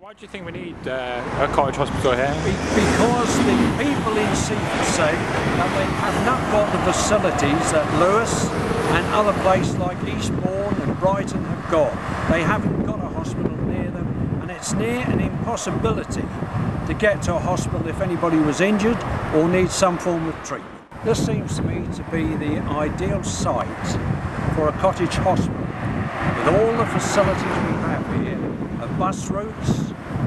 Why do you think we need a cottage hospital here? Because the people in Seaford say that they have not got the facilities that Lewes and other places like Eastbourne and Brighton have got. They haven't got a hospital near them, and it's near an impossibility to get to a hospital if anybody was injured or needs some form of treatment. This seems to me to be the ideal site for a cottage hospital, with all the facilities we have here, of bus routes,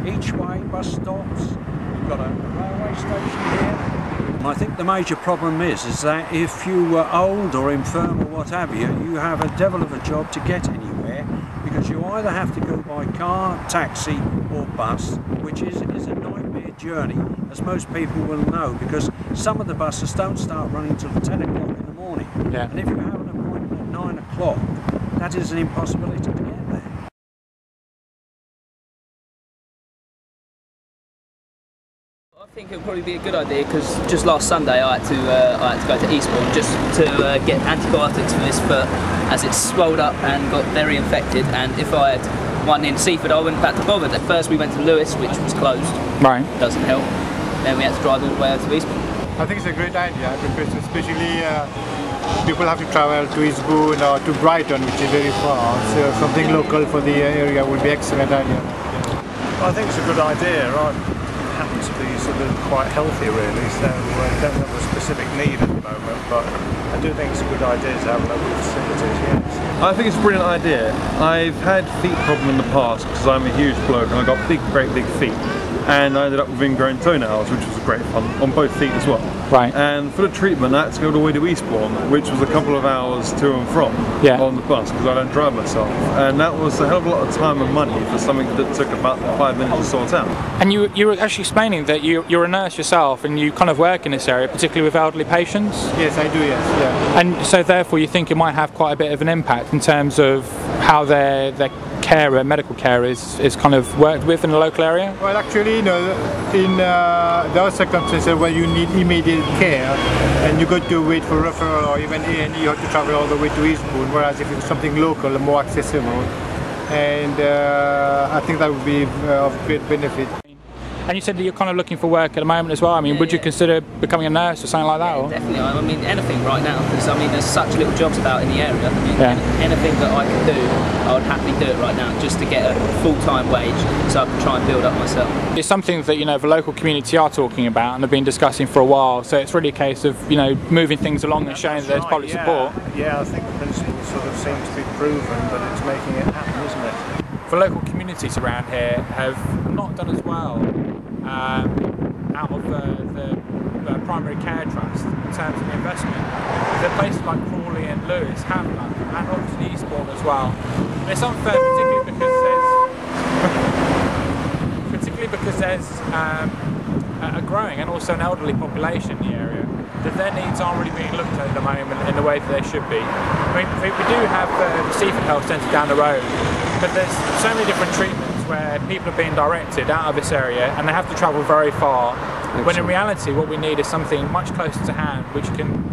each way bus stops, we've got a railway station here. And I think the major problem is that if you were old or infirm or what have you, you have a devil of a job to get anywhere, because you either have to go by car, taxi or bus, which is a nightmare journey, as most people will know, because some of the buses don't start running till 10 o'clock in the morning. Yeah. And if you have an appointment at 9 o'clock, that is an impossibility to get there. I think it would probably be a good idea, because just last Sunday I had to go to Eastbourne just to get antibiotics for this foot, as it's swelled up and got very infected, and if I had one in Seaford I wouldn't have had to bother. At first we went to Lewes, which was closed. Right. Doesn't help. Then we had to drive all the way out to Eastbourne. I think it's a great idea, because especially people have to travel to Eastbourne or to Brighton, which is very far, so something local for the area would be excellent idea. I think it's a good idea. I happen to be sort of quite healthy really, so I don't have a specific need at the moment, but I do think it's a good idea to have local facilities, yes. I think it's a brilliant idea. I've had feet problem in the past because I'm a huge bloke and I've got great big feet, and I ended up with ingrown toenails, which was great fun, on both feet as well. Right. And for the treatment I had to go all the way to Eastbourne, which was a couple of hours to and from on the bus, because I don't drive myself, and that was a hell of a lot of time and money for something that took about 5 minutes to sort out. And you were actually explaining that you're a nurse yourself and you kind of work in this area, particularly with elderly patients? Yes, I do, yes. Yeah. And so therefore you think it might have quite a bit of an impact in terms of how their carer, medical care is kind of worked with in the local area? Well, actually, you know, in there are circumstances where you need immediate care and you got to wait for referral, or even A&E, you have to travel all the way to Eastbourne, whereas if it's something local and more accessible, and I think that would be of great benefit. And you said that you're kind of looking for work at the moment as well. I mean, would you consider becoming a nurse or something like that? Yeah, definitely. I mean, anything right now, because I mean, there's such little jobs about in the area. I mean, anything that I can do, I would happily do it right now, just to get a full-time wage, so I can try and build up myself. It's something that, you know, the local community are talking about and have been discussing for a while. So it's really a case of, you know, moving things along and showing that there's public support. Yeah, I think the principle sort of seems to be proven, but it's making it happen, isn't it? The local communities around here have not done as well out of the primary care trust in terms of investment. The places like Crawley and Lewes have done, and obviously Eastbourne as well. And it's unfair, particularly because there's a growing and also an elderly population in the area, that their needs aren't really being looked at the moment in the way that they should be. I mean, we do have the Seaford Health Centre down the road, but there's so many different treatments where people are being directed out of this area and they have to travel very far, when in reality what we need is something much closer to hand which can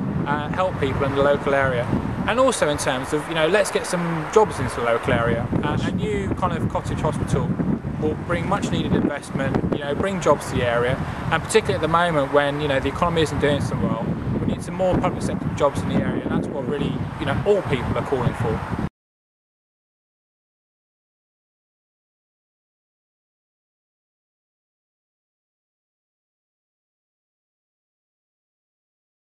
help people in the local area. And also in terms of, you know, let's get some jobs into the local area. A new kind of cottage hospital will bring much needed investment, you know, bring jobs to the area, and particularly at the moment when, you know, the economy isn't doing so well, we need some more public sector jobs in the area, and that's what really, you know, all people are calling for.